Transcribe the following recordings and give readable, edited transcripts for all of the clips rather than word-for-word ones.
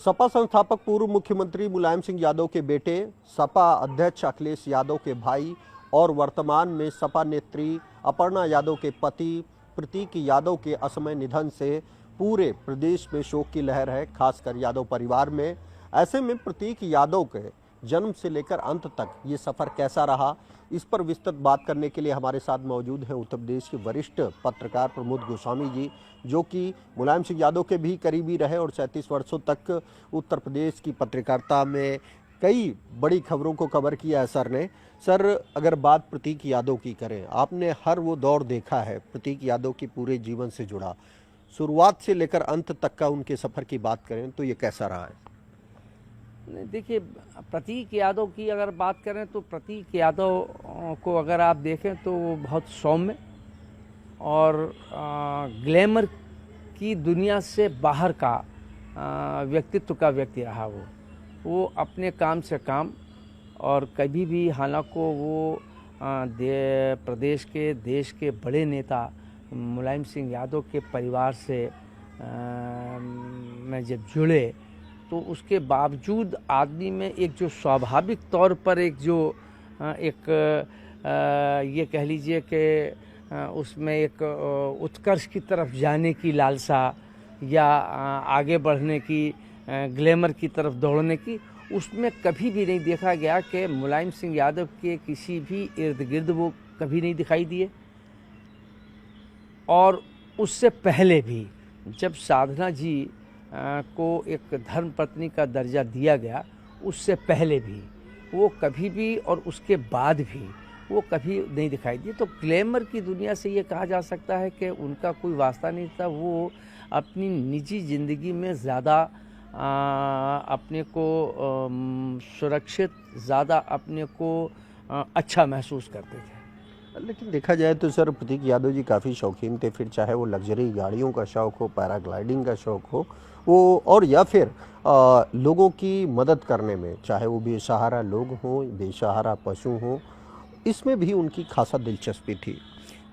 सपा संस्थापक पूर्व मुख्यमंत्री मुलायम सिंह यादव के बेटे, सपा अध्यक्ष अखिलेश यादव के भाई और वर्तमान में सपा नेत्री अपर्णा यादव के पति प्रतीक यादव के असमय निधन से पूरे प्रदेश में शोक की लहर है, खासकर यादव परिवार में। ऐसे में प्रतीक यादव के जन्म से लेकर अंत तक ये सफर कैसा रहा, इस पर विस्तृत बात करने के लिए हमारे साथ मौजूद हैं उत्तर प्रदेश के वरिष्ठ पत्रकार प्रमोद गोस्वामी जी, जो कि मुलायम सिंह यादव के भी करीबी रहे और 37 वर्षों तक उत्तर प्रदेश की पत्रकारिता में कई बड़ी खबरों को कवर किया है सर ने। सर, अगर बात प्रतीक यादव की करें, आपने हर वो दौर देखा है प्रतीक यादव के पूरे जीवन से जुड़ा, शुरुआत से लेकर अंत तक का उनके सफ़र की बात करें तो ये कैसा रहा है? देखिए, प्रतीक यादव की अगर बात करें तो प्रतीक यादव को अगर आप देखें तो वो बहुत सौम्य और ग्लैमर की दुनिया से बाहर का व्यक्तित्व का व्यक्ति रहा। वो अपने काम से काम, और कभी भी हालांकि वो प्रदेश के देश के बड़े नेता मुलायम सिंह यादव के परिवार से में जब जुड़े तो उसके बावजूद आदमी में एक जो स्वाभाविक तौर पर एक जो ये कह लीजिए कि उसमें एक उत्कर्ष की तरफ जाने की लालसा या आगे बढ़ने की, ग्लैमर की तरफ दौड़ने की, उसमें कभी भी नहीं देखा गया कि मुलायम सिंह यादव के किसी भी इर्द गिर्द वो कभी नहीं दिखाई दिए। और उससे पहले भी जब साधना जी को एक धर्म पत्नी का दर्जा दिया गया, उससे पहले भी वो कभी भी और उसके बाद भी वो कभी नहीं दिखाई दिए। तो ग्लैमर की दुनिया से ये कहा जा सकता है कि उनका कोई वास्ता नहीं था। वो अपनी निजी ज़िंदगी में ज़्यादा अपने को सुरक्षित, ज़्यादा अपने को अच्छा महसूस करते थे। लेकिन देखा जाए तो सर, प्रतीक यादव जी काफ़ी शौकीन थे, फिर चाहे वो लग्जरी गाड़ियों का शौक़ हो, पैराग्लाइडिंग का शौक़ हो, वो और या फिर लोगों की मदद करने में, चाहे वो बेसहारा लोग हों, बेसहारा पशु हों, इसमें भी उनकी खासा दिलचस्पी थी।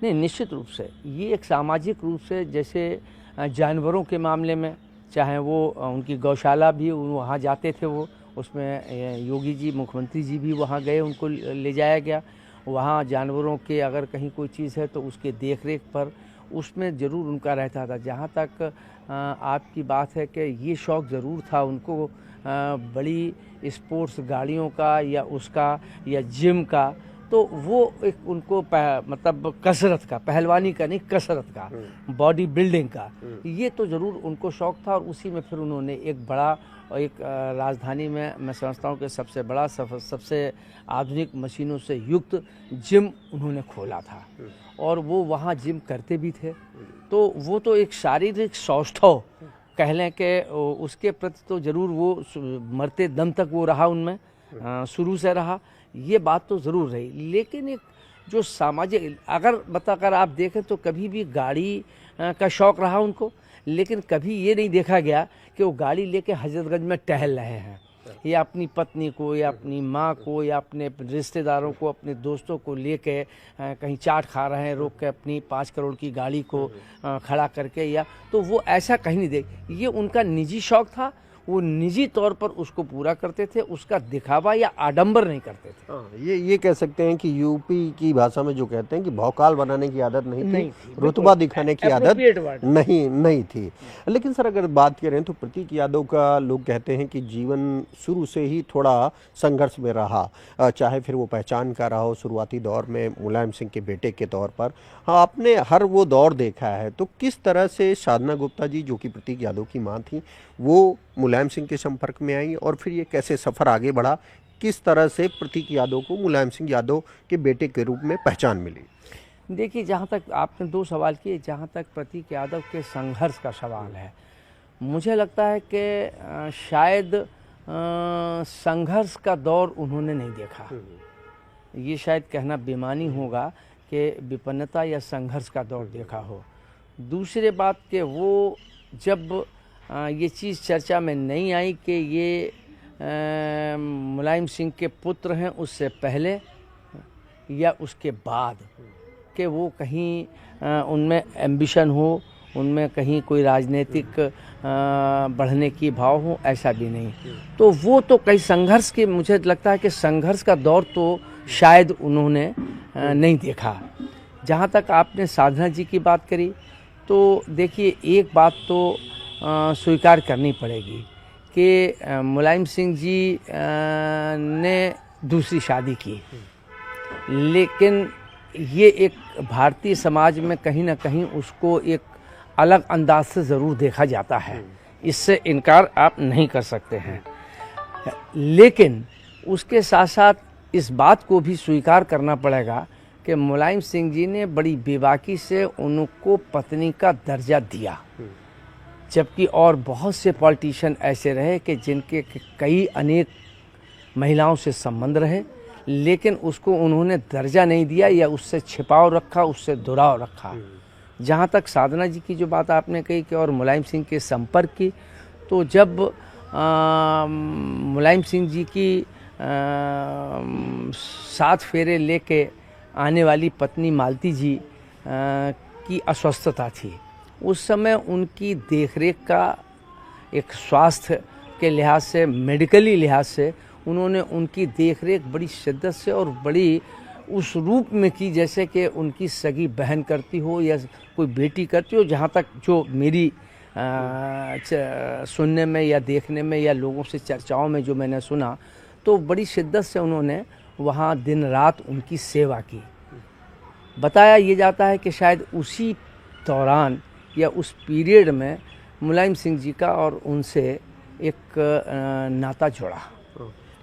नहीं, निश्चित रूप से ये एक सामाजिक रूप से, जैसे जानवरों के मामले में, चाहे वो उनकी गौशाला भी वहाँ जाते थे, वो उसमें योगी जी मुख्यमंत्री जी भी वहाँ गए, उनको ले जाया गया। वहाँ जानवरों के अगर कहीं कोई चीज़ है तो उसके देख रेख पर उसमें ज़रूर उनका रहता था। जहाँ तक आपकी बात है कि ये शौक़ ज़रूर था उनको बड़ी स्पोर्ट्स गाड़ियों का या उसका या जिम का, तो वो एक उनको मतलब कसरत का, पहलवानी का नहीं, कसरत का, बॉडी बिल्डिंग का, ये तो ज़रूर उनको शौक़ था। और उसी में फिर उन्होंने एक बड़ा, एक राजधानी में मैं समझता हूँ कि सबसे बड़ा, सबसे आधुनिक मशीनों से युक्त जिम उन्होंने खोला था, और वो वहाँ जिम करते भी थे। तो वो तो एक शारीरिक सौष्ठव कह लें कि उसके प्रति तो ज़रूर वो मरते दम तक वो रहा, उनमें शुरू से रहा, ये बात तो ज़रूर रही। लेकिन एक जो सामाजिक, अगर आप देखें तो कभी भी गाड़ी का शौक़ रहा उनको, लेकिन कभी ये नहीं देखा गया कि वो गाड़ी लेके हजरतगंज में टहल रहे हैं, या अपनी पत्नी को या अपनी माँ को या अपने रिश्तेदारों को, अपने दोस्तों को लेके कहीं चाट खा रहे हैं रोक के अपनी 5 करोड़ की गाड़ी को खड़ा करके, या तो वो ऐसा कहीं नहीं देख। ये उनका निजी शौक़ था, वो निजी तौर पर उसको पूरा करते थे, उसका दिखावा या आडंबर नहीं करते थे। हाँ, ये कह सकते हैं कि यूपी की भाषा में जो कहते हैं कि भौकाल बनाने की आदत नहीं थी, रुतबा दिखाने की आदत नहीं थी। लेकिन सर, अगर बात करें तो प्रतीक यादव का लोग कहते हैं कि जीवन शुरू से ही थोड़ा संघर्ष में रहा, चाहे फिर वो पहचान का रहा हो शुरुआती दौर में मुलायम सिंह के बेटे के तौर पर। हाँ, आपने हर वो दौर देखा है, तो किस तरह से साधना गुप्ता जी, जो कि प्रतीक यादव की माँ थी, वो मुलायम सिंह के संपर्क में आई, और फिर ये कैसे सफ़र आगे बढ़ा, किस तरह से प्रतीक यादव को मुलायम सिंह यादव के बेटे के रूप में पहचान मिली? देखिए, जहाँ तक आपने 2 सवाल किए, जहाँ तक प्रतीक यादव के संघर्ष का सवाल है, मुझे लगता है कि शायद संघर्ष का दौर उन्होंने नहीं देखा। ये शायद कहना बेमानी होगा कि विपन्नता या संघर्ष का दौर देखा हो। दूसरी बात कि वो जब ये चीज़ चर्चा में नहीं आई कि ये मुलायम सिंह के पुत्र हैं, उससे पहले या उसके बाद, कि वो कहीं उनमें एम्बिशन हो, उनमें कहीं कोई राजनीतिक बढ़ने की भाव हो, ऐसा भी नहीं। तो वो तो कई संघर्ष के, मुझे लगता है कि संघर्ष का दौर तो शायद उन्होंने नहीं देखा। जहाँ तक आपने साधना जी की बात करी, तो देखिए एक बात तो स्वीकार करनी पड़ेगी कि मुलायम सिंह जी ने दूसरी शादी की, लेकिन ये एक भारतीय समाज में कहीं ना कहीं उसको एक अलग अंदाज से ज़रूर देखा जाता है, इससे इनकार आप नहीं कर सकते हैं। लेकिन उसके साथ साथ इस बात को भी स्वीकार करना पड़ेगा कि मुलायम सिंह जी ने बड़ी बेबाकी से उनको पत्नी का दर्जा दिया, जबकि और बहुत से पॉलिटिशियन ऐसे रहे कि जिनके कई अनेक महिलाओं से संबंध रहे, लेकिन उसको उन्होंने दर्जा नहीं दिया या उससे छिपाव रखा, उससे दुराव रखा। जहाँ तक साधना जी की जो बात आपने कही कि और मुलायम सिंह के संपर्क की, तो जब मुलायम सिंह जी की 7 फेरे लेके आने वाली पत्नी मालती जी की अस्वस्थता थी, उस समय उनकी देखरेख का एक स्वास्थ्य के लिहाज से, मेडिकली लिहाज से उन्होंने उनकी देखरेख बड़ी शिद्दत से और बड़ी उस रूप में की जैसे कि उनकी सगी बहन करती हो या कोई बेटी करती हो। जहाँ तक जो मेरी सुनने में या देखने में या लोगों से चर्चाओं में जो मैंने सुना, तो बड़ी शिद्दत से उन्होंने वहाँ दिन रात उनकी सेवा की। बताया ये जाता है कि शायद उसी दौरान या उस पीरियड में मुलायम सिंह जी का और उनसे एक नाता जुड़ा।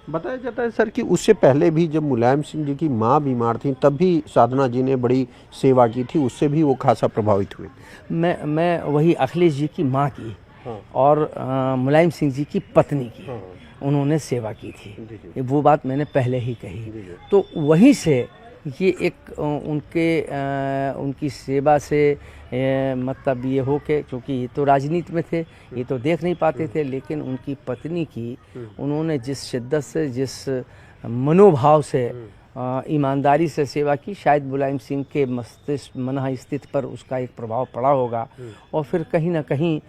बताया जाता है सर कि उससे पहले भी जब मुलायम सिंह जी की माँ बीमार थी, तब भी साधना जी ने बड़ी सेवा की थी, उससे भी वो खासा प्रभावित हुए। मैं वही अखिलेश जी की माँ की और मुलायम सिंह जी की पत्नी की उन्होंने सेवा की थी, वो बात मैंने पहले ही कही। तो वहीं से ये एक उनकी सेवा से मतलब ये हो के, क्योंकि ये तो राजनीति में थे, ये तो देख नहीं पाते थे, लेकिन उनकी पत्नी की उन्होंने जिस शिद्दत से, जिस मनोभाव से, ईमानदारी से सेवा की, शायद मुलायम सिंह के मस्तिष्क मन स्थिति पर उसका एक प्रभाव पड़ा होगा। और फिर कहीं ना कहीं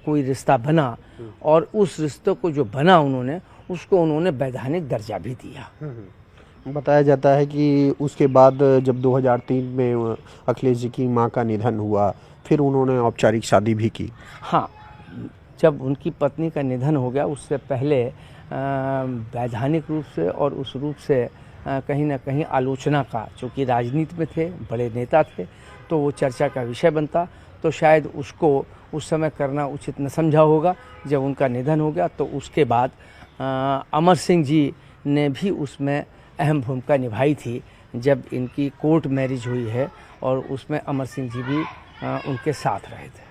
कोई रिश्ता बना, और उस रिश्ते को जो बना उन्होंने, उसको उन्होंने वैधानिक दर्जा भी दिया। बताया जाता है कि उसके बाद जब 2003 में अखिलेश जी की मां का निधन हुआ, फिर उन्होंने औपचारिक शादी भी की। हाँ, जब उनकी पत्नी का निधन हो गया, उससे पहले वैधानिक रूप से और उस रूप से कहीं ना कहीं आलोचना का, चूँकि राजनीति में थे, बड़े नेता थे, तो वो चर्चा का विषय बनता, तो शायद उसको उस समय करना उचित न समझा होगा। जब उनका निधन हो गया, तो उसके बाद अमर सिंह जी ने भी उसमें अहम भूमिका निभाई थी। जब इनकी कोर्ट मैरिज हुई है, और उसमें अमर सिंह जी भी उनके साथ रहे थे।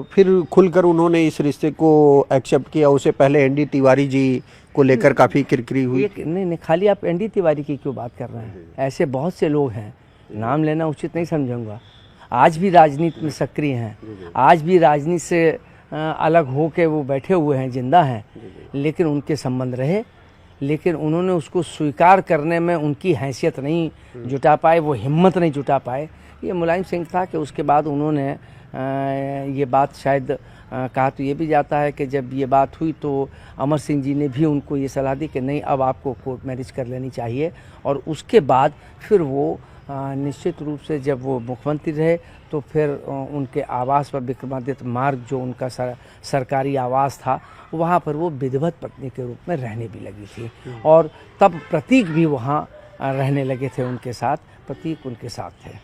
फिर खुलकर उन्होंने इस रिश्ते को एक्सेप्ट किया। उससे पहले एनडी तिवारी जी को लेकर काफ़ी किरकिरी हुई। नहीं, खाली आप एनडी तिवारी की क्यों बात कर रहे हैं? ऐसे बहुत से लोग हैं, नाम लेना उचित नहीं समझूंगा, आज भी राजनीति में सक्रिय हैं, आज भी राजनीति से अलग हो के वो बैठे हुए हैं, जिंदा हैं, लेकिन उनके संबंध रहे, लेकिन उन्होंने उसको स्वीकार करने में उनकी हैसियत नहीं जुटा पाए, वो हिम्मत नहीं जुटा पाए। ये मुलायम सिंह था कि उसके बाद उन्होंने ये बात शायद कहा तो ये भी जाता है कि जब ये बात हुई तो अमर सिंह जी ने भी उनको ये सलाह दी कि नहीं, अब आपको कोर्ट मैरिज कर लेनी चाहिए। और उसके बाद फिर वो निश्चित रूप से जब वो मुख्यमंत्री रहे, तो फिर उनके आवास पर, विक्रमादित्य मार्ग जो उनका सरकारी आवास था, वहाँ पर वो विधिवत पत्नी के रूप में रहने भी लगी थी। और तब प्रतीक भी वहाँ रहने लगे थे उनके साथ, प्रतीक उनके साथ थे।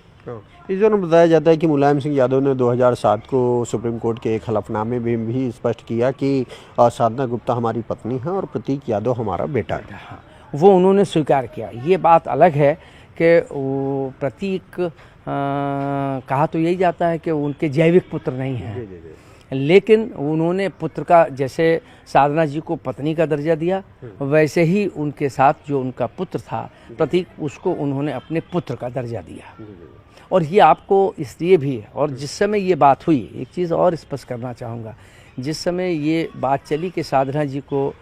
इस दौरान बताया जाता है कि मुलायम सिंह यादव ने 2007 को सुप्रीम कोर्ट के एक हलफनामे में भी स्पष्ट किया कि साधना गुप्ता हमारी पत्नी है और प्रतीक यादव हमारा बेटा है। हाँ, वो उन्होंने स्वीकार किया। ये बात अलग है कि वो प्रतीक कहा तो यही जाता है कि उनके जैविक पुत्र नहीं हैं, लेकिन उन्होंने पुत्र का, जैसे साधना जी को पत्नी का दर्जा दिया, वैसे ही उनके साथ जो उनका पुत्र था प्रतीक, उसको उन्होंने अपने पुत्र का दर्जा दिया। और ये आपको इसलिए भी, और जिस समय ये बात हुई, एक चीज़ और स्पष्ट करना चाहूँगा, जिस समय ये बात चली कि साधना जी को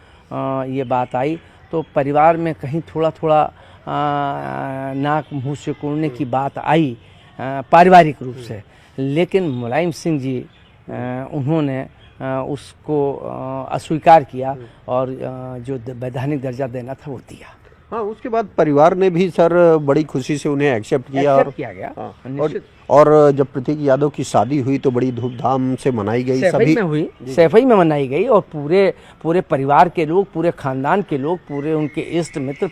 ये बात आई, तो परिवार में कहीं थोड़ा थोड़ा नाक मुँह से कुड़ने की बात आई पारिवारिक रूप से, लेकिन मुलायम सिंह जी उन्होंने उसको अस्वीकार किया और जो वैधानिक दर्जा देना था वो दिया। हाँ, उसके बाद परिवार ने भी सर बड़ी खुशी से उन्हें एक्सेप्ट किया और किया गया। हाँ, और जब प्रतीक यादव की शादी हुई तो बड़ी धूमधाम से मनाई गई, सभी में हुई, सैफई में मनाई गई और पूरे परिवार के लोग, पूरे खानदान के लोग, पूरे उनके इष्ट मित्र,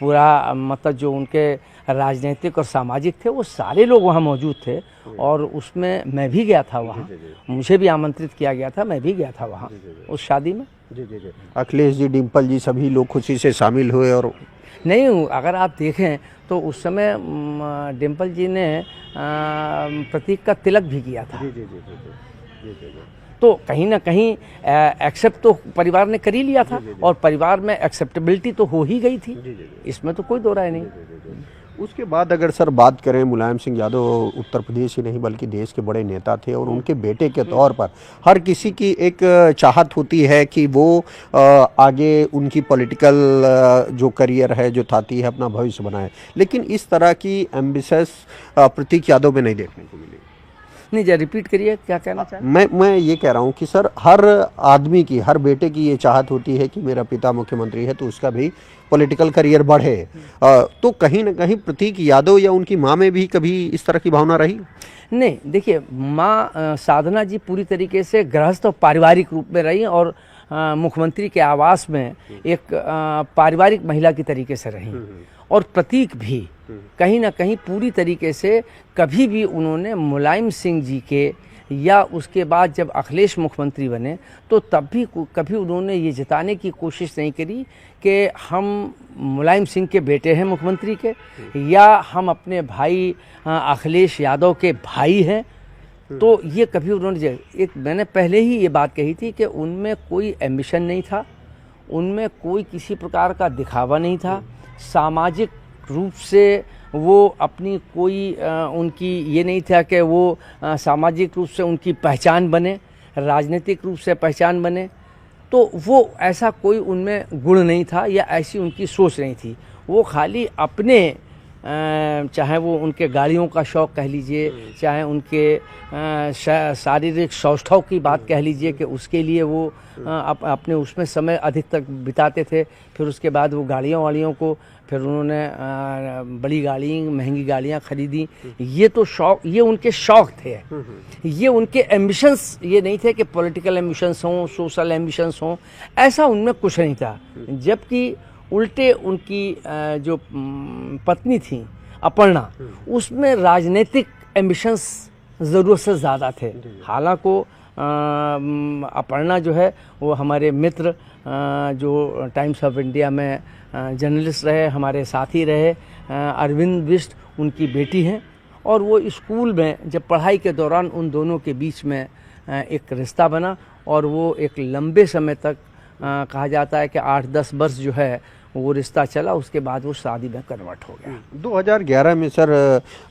पूरा मतलब जो उनके राजनीतिक और सामाजिक थे वो सारे लोग वहाँ मौजूद थे और उसमें मैं भी गया था वहाँ, मुझे भी आमंत्रित किया गया था, मैं भी गया था वहाँ उस शादी में। जी। अखिलेश जी, डिम्पल जी, सभी लोग खुशी से शामिल हुए। और नहीं, अगर आप देखें तो उस समय डिम्पल जी ने प्रतीक का तिलक भी किया था। तो कहीं ना कहीं एक्सेप्ट तो परिवार ने कर ही लिया था और परिवार में एक्सेप्टेबिलिटी तो हो ही गई थी, इसमें तो कोई दो राय नहीं। उसके बाद अगर सर बात करें, मुलायम सिंह यादव उत्तर प्रदेश ही नहीं बल्कि देश के बड़े नेता थे और उनके बेटे के तौर पर हर किसी की एक चाहत होती है कि वो आगे उनकी पॉलिटिकल जो करियर है, जो थाती है, अपना भविष्य बनाए, लेकिन इस तरह की एम्बिशस प्रतीक यादव में नहीं देखने को मिली। नहीं, जरा रिपीट करिए, क्या कहना चाह रहे हैं? मैं ये कह रहा हूँ कि सर हर आदमी की, हर बेटे की ये चाहत होती है कि मेरा पिता मुख्यमंत्री है तो उसका भी पॉलिटिकल करियर बढ़े। तो कहीं ना कहीं प्रतीक यादव या उनकी माँ में भी कभी इस तरह की भावना रही? नहीं, देखिए, माँ साधना जी पूरी तरीके से गृहस्थ और पारिवारिक रूप में रही और मुख्यमंत्री के आवास में एक पारिवारिक महिला की तरीके से रही और प्रतीक भी कहीं ना कहीं पूरी तरीके से कभी भी उन्होंने मुलायम सिंह जी के या उसके बाद जब अखिलेश मुख्यमंत्री बने तो तब भी कभी उन्होंने ये जताने की कोशिश नहीं करी कि हम मुलायम सिंह के बेटे हैं मुख्यमंत्री के या हम अपने भाई अखिलेश यादव के भाई हैं। तो ये कभी उन्होंने मैंने पहले ही ये बात कही थी कि उनमें कोई एम्बिशन नहीं था, उनमें कोई किसी प्रकार का दिखावा नहीं था, सामाजिक रूप से वो अपनी कोई उनकी ये नहीं था कि वो सामाजिक रूप से उनकी पहचान बने, राजनीतिक रूप से पहचान बने, तो वो ऐसा कोई उनमें गुण नहीं था या ऐसी उनकी सोच नहीं थी। वो खाली अपने चाहे वो उनके गाड़ियों का शौक़ कह लीजिए, चाहे उनके शारीरिक सौष्ठव की बात कह लीजिए कि उसके लिए वो अपने उसमें समय अधिक तक बिताते थे। फिर उसके बाद वो गाड़ियों को फिर उन्होंने बड़ी गाड़ी, महंगी गाड़ियाँ खरीदी। ये तो शौक़, ये उनके शौक़ थे, ये उनके एम्बिशंस ये नहीं थे कि पॉलिटिकल एम्बिशंस हों, सोशल एम्बिशंस हों, ऐसा उनमें कुछ नहीं था। जबकि उल्टे उनकी जो पत्नी थी अपर्णा, उसमें राजनीतिक एम्बिशंस ज़रूरत से ज़्यादा थे। हालांकि अपर्णा जो है वो हमारे मित्र जो टाइम्स ऑफ इंडिया में जर्नलिस्ट रहे, हमारे साथी रहे, अरविंद बिष्ट उनकी बेटी हैं और वो स्कूल में जब पढ़ाई के दौरान उन दोनों के बीच में एक रिश्ता बना और वो एक लंबे समय तक कहा जाता है कि 8-10 वर्ष जो है वो रिश्ता चला, उसके बाद वो शादी में कन्वर्ट हो गया। 2011 में सर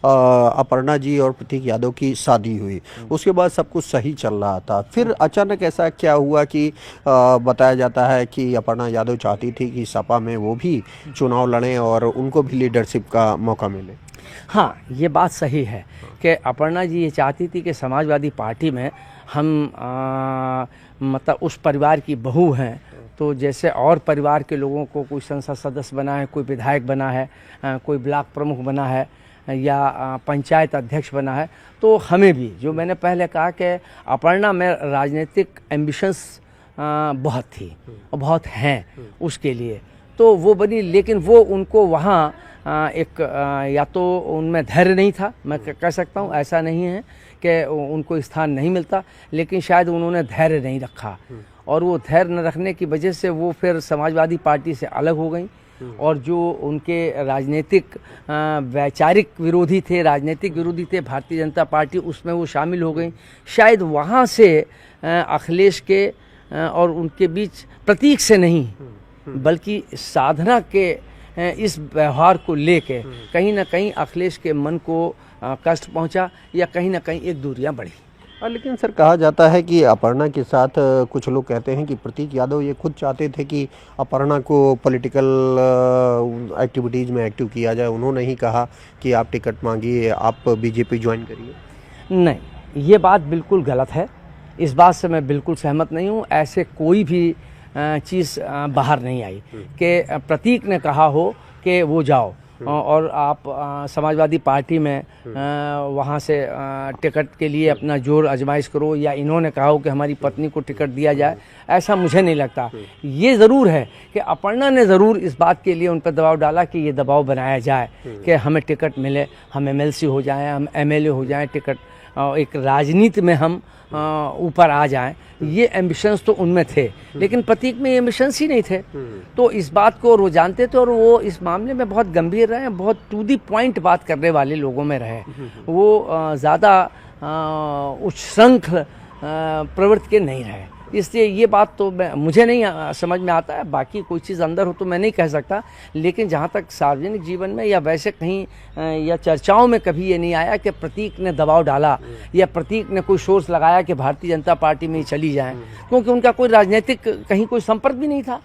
अपर्णा जी और प्रतीक यादव की शादी हुई, उसके बाद सब कुछ सही चल रहा था। फिर अचानक ऐसा क्या हुआ कि बताया जाता है कि अपर्णा यादव चाहती थी कि सपा में वो भी चुनाव लड़ें और उनको भी लीडरशिप का मौका मिले। हाँ, ये बात सही है कि अपर्णा जी ये चाहती थी कि समाजवादी पार्टी में हम मतलब उस परिवार की बहू हैं, तो जैसे और परिवार के लोगों को कोई संसद सदस्य बना है, कोई विधायक बना है, कोई ब्लॉक प्रमुख बना है या पंचायत अध्यक्ष बना है, तो हमें भी, जो मैंने पहले कहा कि अपर्णा में राजनीतिक एम्बिशंस बहुत थी और बहुत हैं उसके लिए, तो वो बनी। लेकिन वो उनको वहाँ एक या तो उनमें धैर्य नहीं था, मैं कह सकता हूँ, ऐसा नहीं है कि उनको स्थान नहीं मिलता, लेकिन शायद उन्होंने धैर्य नहीं रखा और वो धैर्य न रखने की वजह से वो फिर समाजवादी पार्टी से अलग हो गई और जो उनके राजनीतिक वैचारिक विरोधी थे, राजनीतिक विरोधी थे भारतीय जनता पार्टी, उसमें वो शामिल हो गई। शायद वहाँ से अखिलेश के और उनके बीच प्रतीक से नहीं बल्कि साधना के इस व्यवहार को लेके कहीं ना कहीं अखिलेश के मन को कष्ट पहुंचा या कहीं ना कहीं एक दूरियां बढ़ी। लेकिन सर कहा जाता है कि अपर्णा के साथ कुछ लोग कहते हैं कि प्रतीक यादव ये खुद चाहते थे कि अपर्णा को पॉलिटिकल एक्टिविटीज़ में एक्टिव किया जाए, उन्होंने ही कहा कि आप टिकट मांगिए, आप बीजेपी ज्वाइन करिए। नहीं, ये बात बिल्कुल गलत है। इस बात से मैं बिल्कुल सहमत नहीं हूँ। ऐसे कोई भी चीज़ बाहर नहीं आई कि प्रतीक ने कहा हो कि वो जाओ और आप समाजवादी पार्टी में वहाँ से टिकट के लिए अपना जोर आजमाइश करो, या इन्होंने कहा हो कि हमारी पत्नी को टिकट दिया जाए। ऐसा मुझे नहीं लगता। ये ज़रूर है कि अपर्णा ने ज़रूर इस बात के लिए उन पर दबाव डाला कि ये दबाव बनाया जाए कि हमें टिकट मिले, हम एमएलसी हो जाएं, हम एमएलए हो जाएं, टिकट एक राजनीति में हम ऊपर आ जाएं। ये एम्बिशंस तो उनमें थे, लेकिन प्रतीक में ये एम्बिशंस ही नहीं थे। तो इस बात को वो जानते थे और वो इस मामले में बहुत गंभीर रहे, बहुत टू दी पॉइंट बात करने वाले लोगों में रहे। वो ज़्यादा उच्छृंखल प्रवृत्ति के नहीं रहे। इसलिए ये बात तो मुझे नहीं समझ में आता है। बाकी कोई चीज़ अंदर हो तो मैं नहीं कह सकता, लेकिन जहाँ तक सार्वजनिक जीवन में या वैसे कहीं या चर्चाओं में कभी ये नहीं आया कि प्रतीक ने दबाव डाला या प्रतीक ने कोई सोर्स लगाया कि भारतीय जनता पार्टी में ही चली जाएं, क्योंकि उनका कोई राजनीतिक कहीं कोई संपर्क भी नहीं था।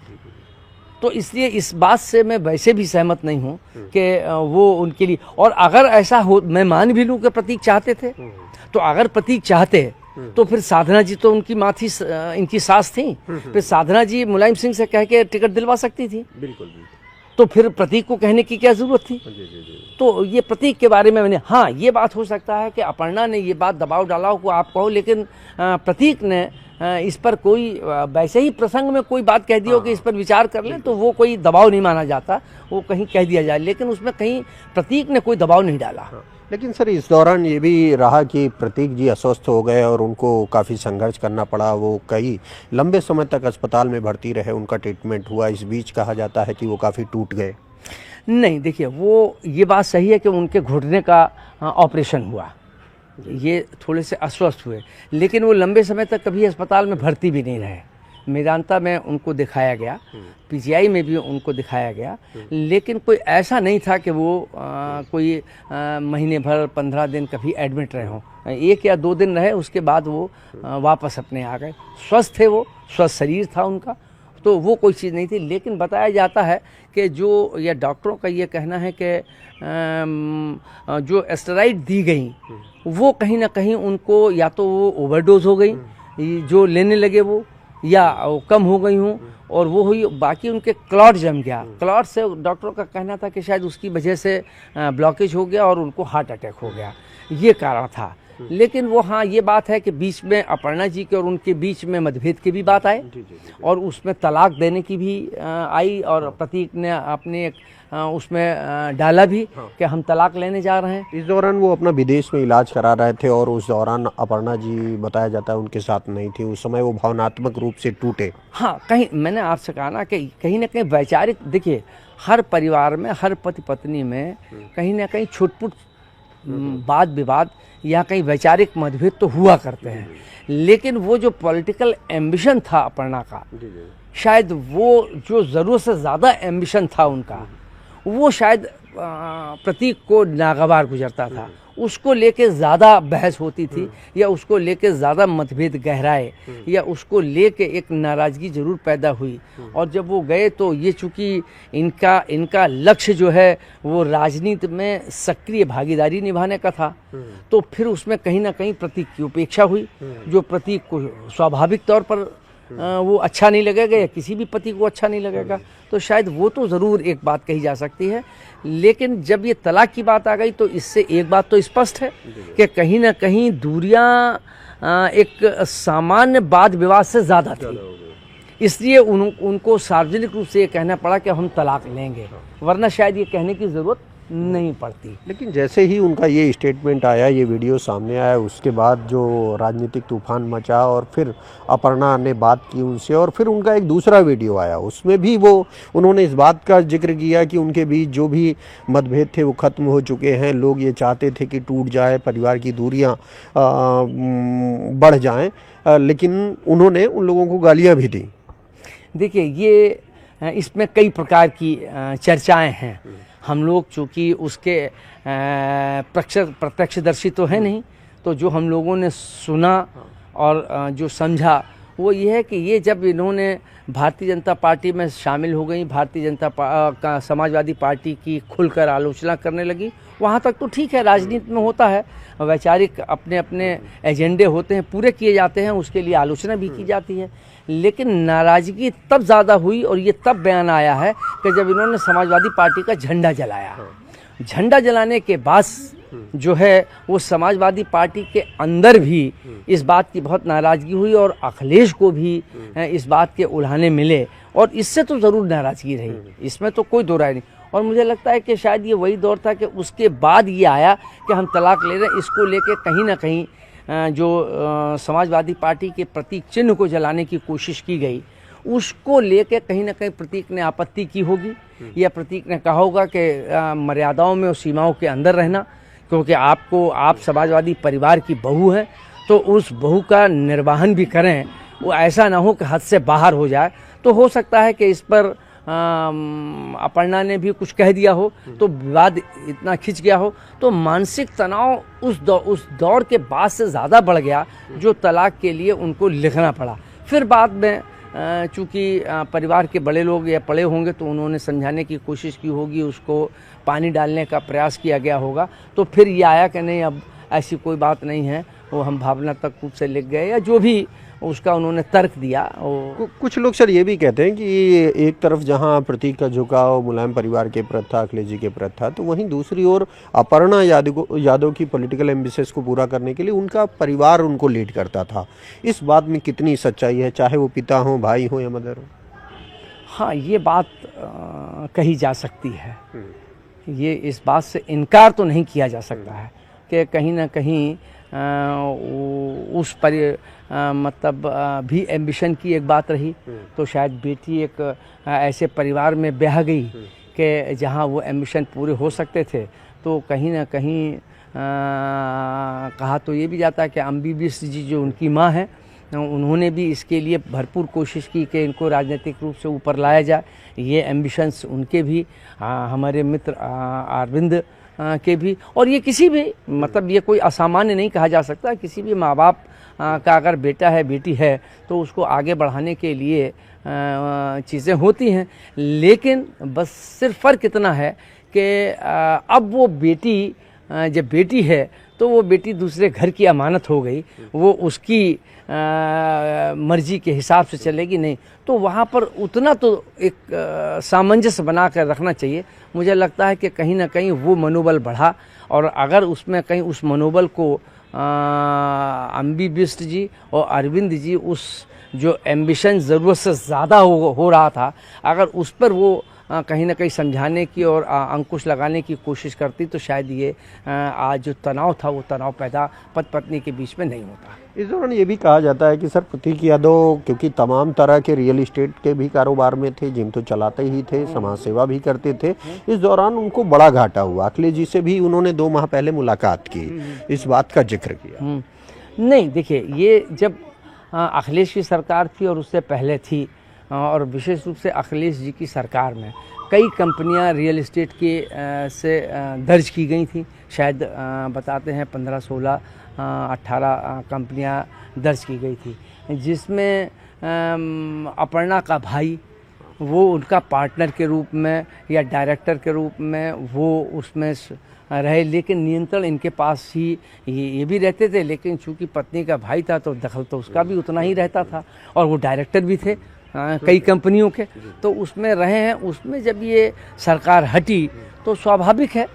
तो इसलिए इस बात से मैं वैसे भी सहमत नहीं हूँ कि वो उनके लिए, और अगर ऐसा हो, मैं मान भी लूँ कि प्रतीक चाहते थे, तो अगर प्रतीक चाहते तो फिर साधना जी तो उनकी माँ थी, इनकी सास थी, फिर साधना जी मुलायम सिंह से कह के टिकट दिलवा सकती थी। बिल्कुल। तो फिर प्रतीक को कहने की क्या जरूरत थी? तो ये प्रतीक के बारे में मैंने, हाँ ये बात हो सकता है कि अपर्णा ने ये बात दबाव डाला हो, आप कहो, लेकिन प्रतीक ने इस पर कोई वैसे ही प्रसंग में कोई बात कह दी हो कि इस पर विचार कर ले, तो वो कोई दबाव नहीं माना जाता, वो कहीं कह दिया जाए, लेकिन उसमें कहीं प्रतीक ने कोई दबाव नहीं डाला। लेकिन सर इस दौरान ये भी रहा कि प्रतीक जी अस्वस्थ हो गए और उनको काफ़ी संघर्ष करना पड़ा। वो कई लंबे समय तक अस्पताल में भर्ती रहे, उनका ट्रीटमेंट हुआ। इस बीच कहा जाता है कि वो काफ़ी टूट गए। नहीं, देखिए, वो ये बात सही है कि उनके घुटने का ऑपरेशन हुआ, ये थोड़े से अस्वस्थ हुए, लेकिन वो लंबे समय तक कभी अस्पताल में भर्ती भी नहीं रहे। मेदांता में उनको दिखाया गया, पीजीआई में भी उनको दिखाया गया, लेकिन कोई ऐसा नहीं था कि वो कोई महीने भर 15 दिन कभी एडमिट रहे हों। 1 या 2 दिन रहे, उसके बाद वो वापस अपने आ गए। स्वस्थ थे वो, स्वस्थ शरीर था उनका, तो वो कोई चीज़ नहीं थी। लेकिन बताया जाता है कि जो या डॉक्टरों का ये कहना है कि जो एस्टेरॉइड दी गई वो कहीं ना कहीं उनको या तो वो ओवरडोज हो गई, जो लेने लगे वो, या वो कम हो गई हूँ और वो हुई, बाकी उनके क्लॉट जम गया। क्लॉट से डॉक्टरों का कहना था कि शायद उसकी वजह से ब्लॉकेज हो गया और उनको हार्ट अटैक हो गया, ये कारण था। लेकिन वो, हाँ ये बात है कि बीच में अपर्णा जी के और उनके बीच में मतभेद की भी बात आई और उसमें तलाक देने की भी आई, और प्रतीक ने अपने उसमें डाला भी कि हम तलाक लेने जा रहे हैं। इस दौरान वो अपना विदेश में इलाज करा रहे थे और उस दौरान अपर्णा जी बताया जाता है उनके साथ नहीं थी। उस समय वो भावनात्मक रूप से टूटे। हाँ, कहीं मैंने आपसे कहा ना कि कहीं ना कहीं वैचारिक, देखिए हर परिवार में, हर पति पत्नी में कहीं ना कहीं छुटपुट वाद विवाद या कहीं वैचारिक मतभेद तो हुआ करते हैं, लेकिन वो जो पॉलिटिकल एम्बिशन था अपर्णा का, शायद वो जो ज़रूरत से ज़्यादा एम्बिशन था उनका, वो शायद प्रतीक को नागवार गुजरता था। उसको लेके ज़्यादा बहस होती थी या उसको लेके ज़्यादा मतभेद गहराए या उसको लेके एक नाराज़गी ज़रूर पैदा हुई। और जब वो गए तो ये चूँकि इनका लक्ष्य जो है वो राजनीति में सक्रिय भागीदारी निभाने का था, तो फिर उसमें कहीं ना कहीं प्रतीक की उपेक्षा हुई, जो प्रतीक को स्वाभाविक तौर पर वो अच्छा नहीं लगेगा या किसी भी पति को अच्छा नहीं लगेगा। तो शायद वो तो ज़रूर एक बात कही जा सकती है, लेकिन जब ये तलाक की बात आ गई तो इससे एक बात तो स्पष्ट है कि कहीं ना कहीं दूरियां एक सामान्य वाद विवाद से ज़्यादा थी, इसलिए उनको सार्वजनिक रूप से ये कहना पड़ा कि हम तलाक लेंगे, वरना शायद ये कहने की ज़रूरत नहीं पड़ती। लेकिन जैसे ही उनका ये स्टेटमेंट आया, ये वीडियो सामने आया, उसके बाद जो राजनीतिक तूफान मचा और फिर अपर्णा ने बात की उनसे और फिर उनका एक दूसरा वीडियो आया, उसमें भी उन्होंने इस बात का जिक्र किया कि उनके बीच जो भी मतभेद थे वो ख़त्म हो चुके हैं। लोग ये चाहते थे कि टूट जाए, परिवार की दूरियां बढ़ जाएं, लेकिन उन्होंने उन लोगों को गालियाँ भी दी। देखिए, ये इसमें कई प्रकार की चर्चाएँ हैं। हम लोग चूँकि उसके प्रत्यक्षदर्शी तो है नहीं, तो जो हम लोगों ने सुना और जो समझा वो ये है कि ये जब इन्होंने भारतीय जनता पार्टी में शामिल हो गई, भारतीय जनता समाजवादी पार्टी की खुलकर आलोचना करने लगी, वहाँ तक तो ठीक है, राजनीति में होता है, वैचारिक अपने अपने एजेंडे होते हैं, पूरे किए जाते हैं, उसके लिए आलोचना भी की जाती है। लेकिन नाराज़गी तब ज़्यादा हुई और ये तब बयान आया है कि जब इन्होंने समाजवादी पार्टी का झंडा जलाया। झंडा जलाने के बाद जो है वो समाजवादी पार्टी के अंदर भी इस बात की बहुत नाराज़गी हुई और अखिलेश को भी इस बात के उल्हाने मिले और इससे तो ज़रूर नाराज़गी रही, इसमें तो कोई दो राय नहीं। और मुझे लगता है कि शायद ये वही दौर था कि उसके बाद ये आया कि हम तलाक ले रहे हैं, इसको लेके कहीं ना कहीं जो समाजवादी पार्टी के प्रतीक चिन्ह को जलाने की कोशिश की गई, उसको लेके कहीं ना कहीं प्रतीक ने आपत्ति की होगी या प्रतीक ने कहा होगा कि मर्यादाओं में और सीमाओं के अंदर रहना, क्योंकि आप समाजवादी परिवार की बहू हैं तो उस बहू का निर्वहन भी करें, वो ऐसा ना हो कि हद से बाहर हो जाए। तो हो सकता है कि इस पर अपर्णा ने भी कुछ कह दिया हो तो विवाद इतना खिंच गया हो, तो मानसिक तनाव उस दौर के बाद से ज़्यादा बढ़ गया जो तलाक के लिए उनको लिखना पड़ा। फिर बाद में चूँकि परिवार के बड़े लोग या पड़े होंगे तो उन्होंने समझाने की कोशिश की होगी, उसको पानी डालने का प्रयास किया गया होगा, तो फिर ये आया कि नहीं अब ऐसी कोई बात नहीं है, वो हम भावनात्मक रूप से लिख गए या जो भी उसका उन्होंने तर्क दिया। कुछ लोग सर ये भी कहते हैं कि एक तरफ जहां प्रतीक का झुकाव मुलायम परिवार के प्रति था, अखिलेश जी के प्रति था, तो वहीं दूसरी ओर अपर्णा यादव की पॉलिटिकल एम्बिशंस को पूरा करने के लिए उनका परिवार उनको लीड करता था। इस बात में कितनी सच्चाई है, चाहे वो पिता हो, भाई हो या मदर हो? हाँ, ये बात कही जा सकती है, ये इस बात से इनकार तो नहीं किया जा सकता है कि कहीं ना कहीं उस पर मतलब भी एम्बिशन की एक बात रही, तो शायद बेटी एक ऐसे परिवार में ब्याह गई कि जहां वो एम्बिशन पूरे हो सकते थे, तो कहीं ना कहीं कहा तो ये भी जाता है कि अम्बी बिष्ट जी जो उनकी माँ है, उन्होंने भी इसके लिए भरपूर कोशिश की कि इनको राजनीतिक रूप से ऊपर लाया जाए। ये एम्बिशंस उनके भी, हमारे मित्र अरविंद के भी, और ये किसी भी मतलब ये कोई असामान्य नहीं कहा जा सकता, किसी भी माँ बाप का अगर बेटा है बेटी है तो उसको आगे बढ़ाने के लिए चीज़ें होती हैं। लेकिन बस सिर्फ फ़र्क इतना है कि अब वो बेटी जब बेटी है तो वो बेटी दूसरे घर की अमानत हो गई, वो उसकी मर्जी के हिसाब से चलेगी नहीं, तो वहाँ पर उतना तो एक सामंजस्य बना कर रखना चाहिए। मुझे लगता है कि कहीं ना कहीं वो मनोबल बढ़ा, और अगर उसमें कहीं उस मनोबल को अम्बी बिष्ट जी और अरविंद जी उस जो एम्बिशन ज़रूरत से ज़्यादा हो रहा था, अगर उस पर वो कहीं ना कहीं समझाने की और अंकुश लगाने की कोशिश करती तो शायद ये आज जो तनाव था वो तनाव पैदा पति पत्नी के बीच में नहीं होता। इस दौरान ये भी कहा जाता है कि सर प्रतीक यादव क्योंकि तमाम तरह के रियल इस्टेट के भी कारोबार में थे, जिम तो चलाते ही थे, समाज सेवा भी करते थे, इस दौरान उनको बड़ा घाटा हुआ। अखिलेश जी से भी उन्होंने 2 माह पहले मुलाकात की, इस बात का जिक्र किया। नहीं, देखिए, ये जब अखिलेश की सरकार थी और उससे पहले थी, और विशेष रूप से अखिलेश जी की सरकार में कई कंपनियां रियल इस्टेट के से दर्ज की गई थी। शायद बताते हैं 15, 16, 18 कंपनियां दर्ज की गई थी, जिसमें अपर्णा का भाई वो उनका पार्टनर के रूप में या डायरेक्टर के रूप में वो उसमें रहे, लेकिन नियंत्रण इनके पास ही ये भी रहते थे। लेकिन चूंकि पत्नी का भाई था तो दखल तो उसका भी उतना ही रहता था, और वो डायरेक्टर भी थे कई कंपनियों के, तो उसमें रहे हैं। उसमें जब ये सरकार हटी तो स्वाभाविक है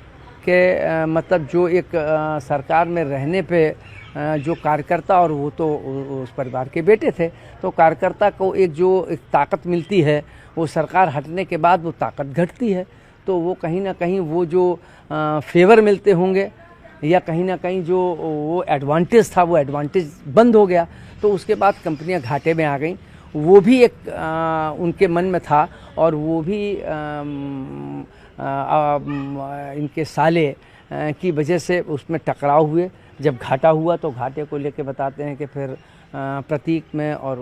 कि मतलब जो एक सरकार में रहने पे जो कार्यकर्ता, और वो तो उस परिवार के बेटे थे, तो कार्यकर्ता को एक ताकत मिलती है, वो सरकार हटने के बाद वो ताकत घटती है, तो वो कहीं ना कहीं वो जो फेवर मिलते होंगे या कहीं ना कहीं जो वो एडवांटेज था वो एडवांटेज बंद हो गया, तो उसके बाद कंपनियां घाटे में आ गईं। वो भी एक उनके मन में था, और वो भी इनके साले की वजह से उसमें टकराव हुए। जब घाटा हुआ तो घाटे को लेके बताते हैं कि फिर प्रतीक में और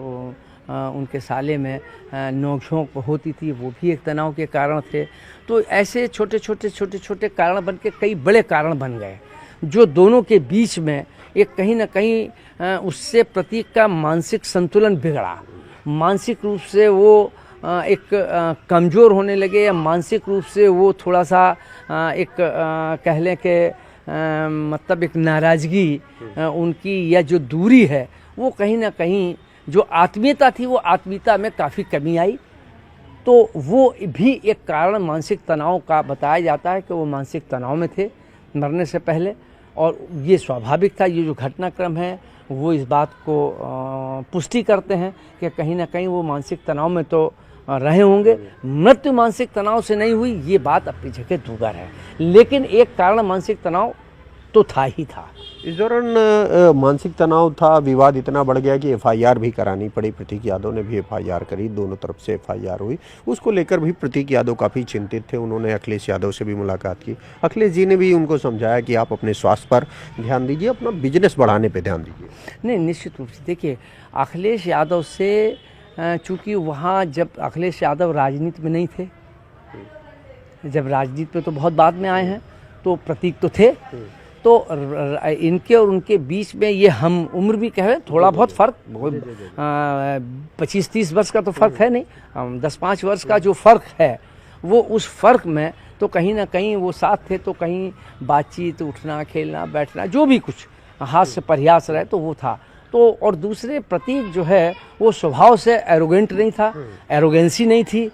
उनके साले में नोक-झोंक होती थी, वो भी एक तनाव के कारण थे। तो ऐसे छोटे छोटे कारण बन के कई बड़े कारण बन गए, जो दोनों के बीच में एक कहीं ना कहीं उससे प्रतीक का मानसिक संतुलन बिगड़ा, मानसिक रूप से वो एक कमज़ोर होने लगे, या मानसिक रूप से वो थोड़ा सा एक कह लें कि मतलब एक नाराज़गी उनकी, या जो दूरी है वो कहीं ना कहीं जो आत्मीयता थी वो आत्मीयता में काफ़ी कमी आई। तो वो भी एक कारण मानसिक तनाव का बताया जाता है कि वो मानसिक तनाव में थे मरने से पहले, और ये स्वाभाविक था। ये जो घटनाक्रम है वो इस बात को पुष्टि करते हैं कि कहीं ना कहीं वो मानसिक तनाव में तो रहे होंगे। मृत्यु मानसिक तनाव से नहीं हुई ये बात अपनी जगह दूगर है, लेकिन एक कारण मानसिक तनाव तो था ही था। इस दौरान मानसिक तनाव था, विवाद इतना बढ़ गया कि एफआईआर भी करानी पड़ी। प्रतीक यादव ने भी एफआईआर करी, दोनों तरफ से एफआईआर हुई। उसको लेकर भी प्रतीक यादव काफ़ी चिंतित थे। उन्होंने अखिलेश यादव से भी मुलाकात की। अखिलेश जी ने भी उनको समझाया कि आप अपने स्वास्थ्य पर ध्यान दीजिए, अपना बिजनेस बढ़ाने पर ध्यान दीजिए। नहीं, निश्चित रूप से देखिए, अखिलेश यादव से चूँकि वहाँ जब अखिलेश यादव राजनीति में नहीं थे, जब राजनीति में तो बहुत बाद में आए हैं, तो प्रतीक तो थे, तो इनके और उनके बीच में ये हम उम्र भी कहें थोड़ा बहुत फ़र्क, 25-30 वर्ष का तो फ़र्क है नहीं, 10-5 वर्ष का जो फ़र्क है वो उस फ़र्क में तो कहीं ना कहीं वो साथ थे। तो कहीं बातचीत, उठना, खेलना, बैठना, जो भी कुछ हास्य परिहास रहे तो वो था। तो और दूसरे प्रतीक जो है वो स्वभाव से एरोगेंट नहीं था, एरोगेंसी नहीं थी,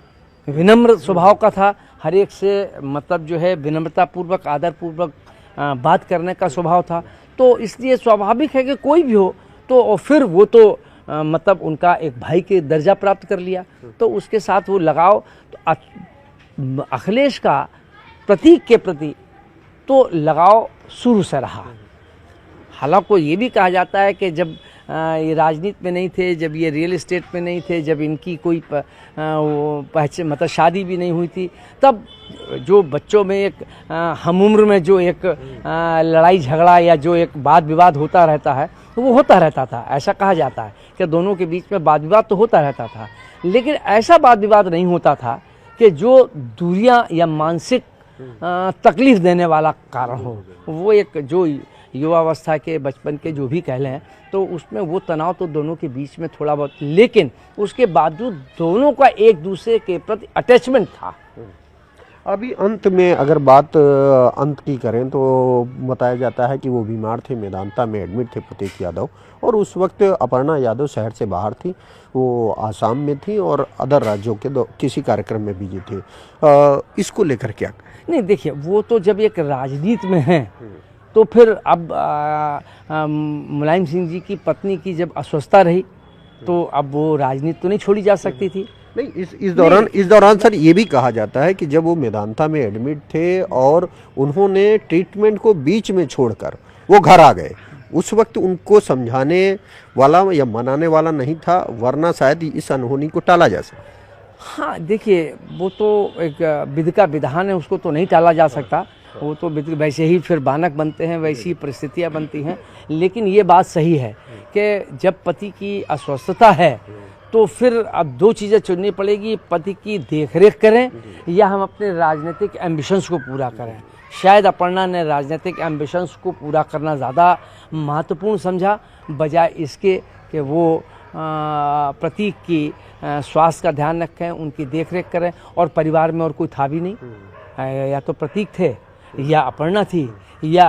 विनम्र स्वभाव का था। हर एक से मतलब जो है विनम्रतापूर्वक, आदरपूर्वक बात करने का स्वभाव था। तो इसलिए स्वाभाविक है कि कोई भी हो तो, और फिर वो तो मतलब उनका एक भाई के दर्जा प्राप्त कर लिया, तो उसके साथ वो लगाव। तो अखिलेश का प्रतीक के प्रति तो लगाव शुरू से रहा। हालांकि ये भी कहा जाता है कि जब ये राजनीति में नहीं थे, जब ये रियल एस्टेट में नहीं थे, जब इनकी कोई पहचान मतलब शादी भी नहीं हुई थी, तब जो बच्चों में एक हम उम्र में जो एक लड़ाई झगड़ा या जो एक वाद विवाद होता रहता है तो वो होता रहता था। ऐसा कहा जाता है कि दोनों के बीच में वाद विवाद तो होता रहता था, लेकिन ऐसा वाद विवाद नहीं होता था कि जो दूरियां या मानसिक तकलीफ देने वाला कारण हो। वो एक जो युवावस्था के, बचपन के जो भी कह लें, तो उसमें वो तनाव तो दोनों के बीच में थोड़ा बहुत, लेकिन उसके बावजूद दोनों का एक दूसरे के प्रति अटैचमेंट था। अभी अंत में अगर बात अंत की करें तो बताया जाता है कि वो बीमार थे, मेदांता में एडमिट थे प्रतीक यादव, और उस वक्त अपर्णा यादव शहर से बाहर थी, वो आसाम में थी और अदर राज्यों के किसी कार्यक्रम में बिजी थी। इसको लेकर क्या? नहीं, देखिए, वो तो जब एक राजनीति में है तो फिर अब मुलायम सिंह जी की पत्नी की जब अस्वस्थता रही तो अब वो राजनीति तो नहीं छोड़ी जा सकती थी। नहीं, इस दौरान सर ये भी कहा जाता है कि जब वो मेदांता में एडमिट थे और उन्होंने ट्रीटमेंट को बीच में छोड़कर वो घर आ गए, उस वक्त उनको समझाने वाला या मनाने वाला नहीं था, वरना शायद इस अनहोनी को टाला जा सकता। हाँ, देखिए, वो तो एक विधि का विधान है, उसको तो नहीं टाला जा सकता। वो तो वैसे ही फिर बानक बनते हैं, वैसी परिस्थितियाँ बनती हैं। लेकिन ये बात सही है कि जब पति की अस्वस्थता है तो फिर अब दो चीज़ें चुननी पड़ेगी, पति की देखरेख करें या हम अपने राजनीतिक एम्बिशंस को पूरा करें। शायद अपर्णा ने राजनीतिक एम्बिशंस को पूरा करना ज़्यादा महत्वपूर्ण समझा, बजाय इसके कि वो प्रतीक की स्वास्थ्य का ध्यान रखें, उनकी देखरेख करें। और परिवार में और कोई था भी नहीं, या तो प्रतीक थे या अपर्णा थी या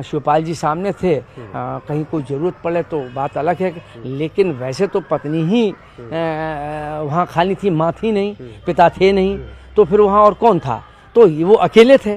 शिवपाल जी सामने थे। कहीं कोई ज़रूरत पड़े तो बात अलग है, लेकिन वैसे तो पत्नी ही वहाँ खाली थी, माँ थी नहीं, पिता थे नहीं, तो फिर वहाँ और कौन था? तो वो अकेले थे।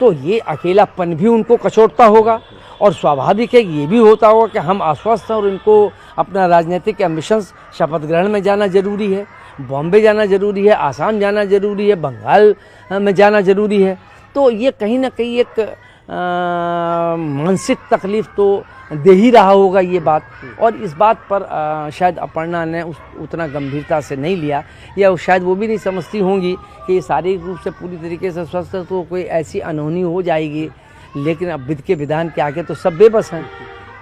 तो ये अकेलापन भी उनको कचोटता होगा, और स्वाभाविक है ये भी होता होगा कि हम अस्वस्थ हैं और इनको अपना राजनीतिक एम्बिशंस, शपथ ग्रहण में जाना जरूरी है, बॉम्बे जाना जरूरी है, आसाम जाना जरूरी है, बंगाल में जाना जरूरी है। तो ये कहीं ना कहीं एक मानसिक तकलीफ तो दे ही रहा होगा ये बात, और इस बात पर शायद अपर्णा ने उतना गंभीरता से नहीं लिया, या शायद वो भी नहीं समझती होंगी कि शारीरिक रूप से पूरी तरीके से स्वस्थ है तो कोई ऐसी अनहोनी हो जाएगी। लेकिन अब विधि के विधान के आगे तो सब बेबस हैं,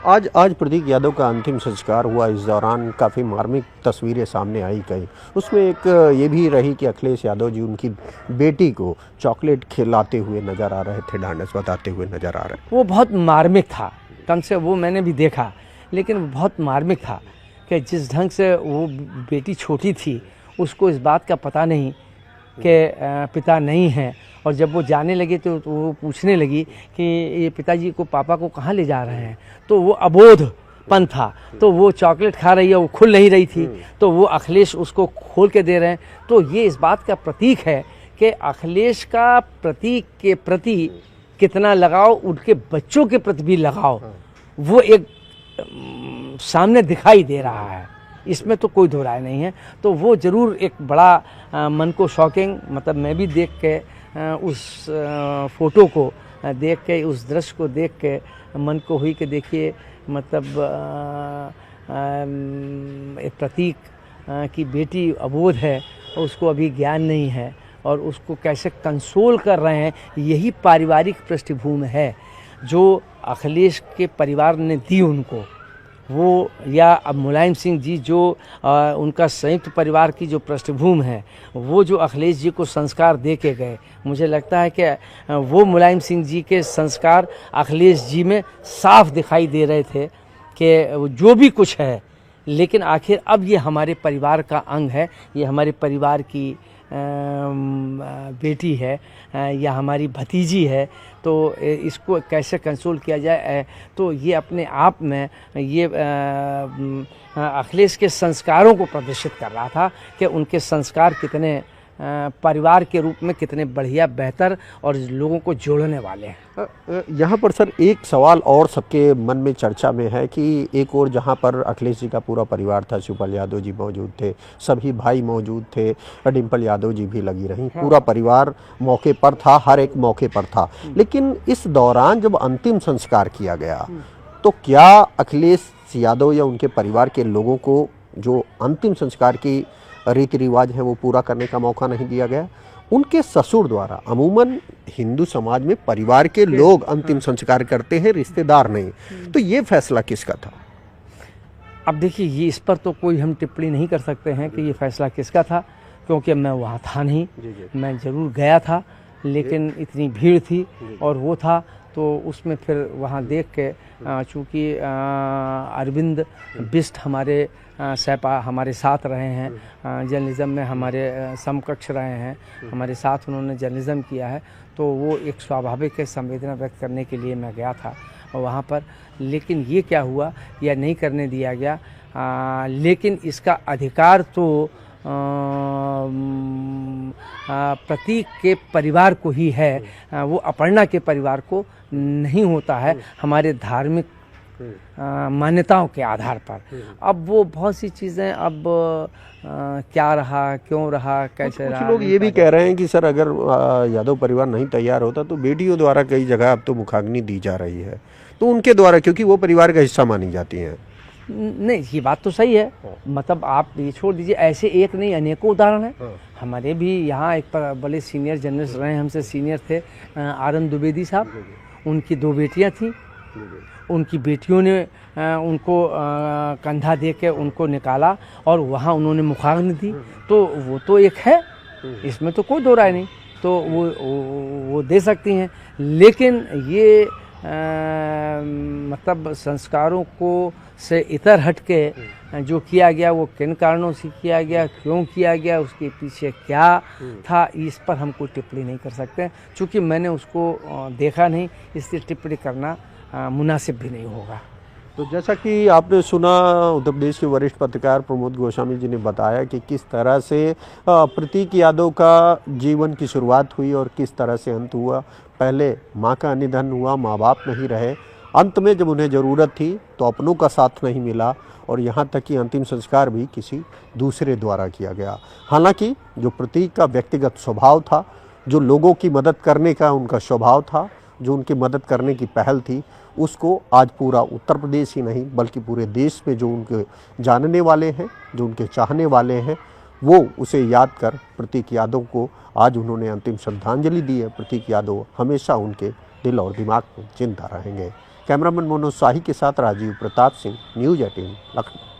आज प्रतीक यादव का अंतिम संस्कार हुआ। इस दौरान काफ़ी मार्मिक तस्वीरें सामने आई कई। उसमें एक ये भी रही कि अखिलेश यादव जी उनकी बेटी को चॉकलेट खिलाते हुए नज़र आ रहे थे, ढांढस बताते हुए नज़र आ रहे। वो बहुत मार्मिक था, ढंग से वो मैंने भी देखा, लेकिन वो बहुत मार्मिक था कि जिस ढंग से वो बेटी छोटी थी उसको इस बात का पता नहीं कि पिता नहीं हैं, और जब वो जाने लगे तो वो पूछने लगी कि ये पिताजी को, पापा को कहाँ ले जा रहे हैं, तो वो अबोधपन था। तो वो चॉकलेट खा रही है, वो खुल नहीं रही थी, तो वो अखिलेश उसको खोल के दे रहे हैं। तो ये इस बात का प्रतीक है कि अखिलेश का प्रतीक के प्रति कितना लगाव, उनके बच्चों के प्रति भी लगाव, वो एक सामने दिखाई दे रहा है। इसमें तो कोई दो राय नहीं है। तो वो ज़रूर एक बड़ा मन को शॉकिंग, मतलब मैं भी देख के उस फ़ोटो को देख के, उस दृश्य को देख के मन को हुई कि देखिए, मतलब एक प्रतीक की बेटी अबोध है, उसको अभी ज्ञान नहीं है, और उसको कैसे कंसोल कर रहे हैं। यही पारिवारिक पृष्ठभूमि है जो अखिलेश के परिवार ने दी उनको, वो या अब मुलायम सिंह जी जो उनका संयुक्त परिवार की जो पृष्ठभूमि है, वो जो अखिलेश जी को संस्कार दे के गए, मुझे लगता है कि वो मुलायम सिंह जी के संस्कार अखिलेश जी में साफ दिखाई दे रहे थे कि जो भी कुछ है, लेकिन आखिर अब ये हमारे परिवार का अंग है, ये हमारे परिवार की बेटी है या हमारी भतीजी है, तो इसको कैसे कंसोल किया जाए। तो ये अपने आप में ये अखिलेश के संस्कारों को प्रदर्शित कर रहा था कि उनके संस्कार कितने परिवार के रूप में कितने बढ़िया, बेहतर और लोगों को जोड़ने वाले हैं। यहाँ पर सर एक सवाल और सबके मन में चर्चा में है कि एक और जहाँ पर अखिलेश जी का पूरा परिवार था, शिवपाल यादव जी मौजूद थे, सभी भाई मौजूद थे, डिम्पल यादव जी भी लगी रहीं, पूरा परिवार मौके पर था, हर एक मौके पर था। लेकिन इस दौरान जब अंतिम संस्कार किया गया तो क्या अखिलेश यादव या उनके परिवार के लोगों को जो अंतिम संस्कार की रीति रिवाज है वो पूरा करने का मौका नहीं दिया गया? उनके ससुर द्वारा, अमूमन हिंदू समाज में परिवार के लोग अंतिम संस्कार करते हैं, रिश्तेदार नहीं, तो ये फैसला किसका था? अब देखिए, ये इस पर तो कोई हम टिप्पणी नहीं कर सकते हैं कि ये फैसला किसका था, क्योंकि मैं वहाँ था नहीं। मैं ज़रूर गया था, लेकिन इतनी भीड़ थी और वो था, तो उसमें फिर वहाँ देख के चूँकि अरविंद बिष्ट हमारे सैपा हमारे साथ रहे हैं, जर्नलिज़म में हमारे समकक्ष रहे हैं, हमारे साथ उन्होंने जर्नलिज़म किया है, तो वो एक स्वाभाविक संवेदना व्यक्त करने के लिए मैं गया था वहाँ पर। लेकिन ये क्या हुआ या नहीं करने दिया गया, लेकिन इसका अधिकार तो प्रतीक के परिवार को ही है, वो अपर्णा के परिवार को नहीं होता है, हमारे धार्मिक मान्यताओं के आधार पर। अब वो बहुत सी चीज़ें अब क्या रहा, क्यों रहा, कैसे रहा। कुछ लोग ये भी कह रहे हैं कि सर अगर यादव परिवार नहीं तैयार होता तो बेटियों द्वारा कई जगह अब तो मुखाग्नि दी जा रही है, तो उनके द्वारा, क्योंकि वो परिवार का हिस्सा मानी जाती हैं। नहीं, ये बात तो सही है, मतलब आप ये छोड़ दीजिए, ऐसे एक नहीं अनेकों उदाहरण हैं। हमारे भी यहाँ एक बड़े सीनियर जर्नलिस्ट रहे, हमसे सीनियर थे आरन द्विवेदी साहब, उनकी 2 बेटियाँ थीं, उनकी बेटियों ने उनको कंधा दे के उनको निकाला और वहाँ उन्होंने मुखाग्नि दी, तो वो तो एक है, इसमें तो कोई दो राय नहीं, तो वो दे सकती हैं। लेकिन ये मतलब संस्कारों को से इतर हट के जो किया गया, वो किन कारणों से किया गया, क्यों किया गया, उसके पीछे क्या था, इस पर हम कोई टिप्पणी नहीं कर सकते, क्योंकि मैंने उसको देखा नहीं, इसलिए टिप्पणी करना मुनासिब भी नहीं होगा। तो जैसा कि आपने सुना, उत्तर प्रदेश के वरिष्ठ पत्रकार प्रमोद गोस्वामी जी ने बताया कि किस तरह से प्रतीक यादव का जीवन की शुरुआत हुई और किस तरह से अंत हुआ। पहले मां का निधन हुआ, माँ बाप नहीं रहे, अंत में जब उन्हें ज़रूरत थी तो अपनों का साथ नहीं मिला, और यहाँ तक कि अंतिम संस्कार भी किसी दूसरे द्वारा किया गया। हालांकि जो प्रतीक का व्यक्तिगत स्वभाव था, जो लोगों की मदद करने का उनका स्वभाव था, जो उनकी मदद करने की पहल थी, उसको आज पूरा उत्तर प्रदेश ही नहीं बल्कि पूरे देश में जो उनके जानने वाले हैं, जो उनके चाहने वाले हैं, वो उसे याद कर प्रतीक यादव को आज उन्होंने अंतिम श्रद्धांजलि दी है। प्रतीक यादव हमेशा उनके दिल और दिमाग में जिंदा रहेंगे। कैमरामैन मनोज शाही के साथ राजीव प्रताप सिंह, न्यूज़ 18 लखनऊ।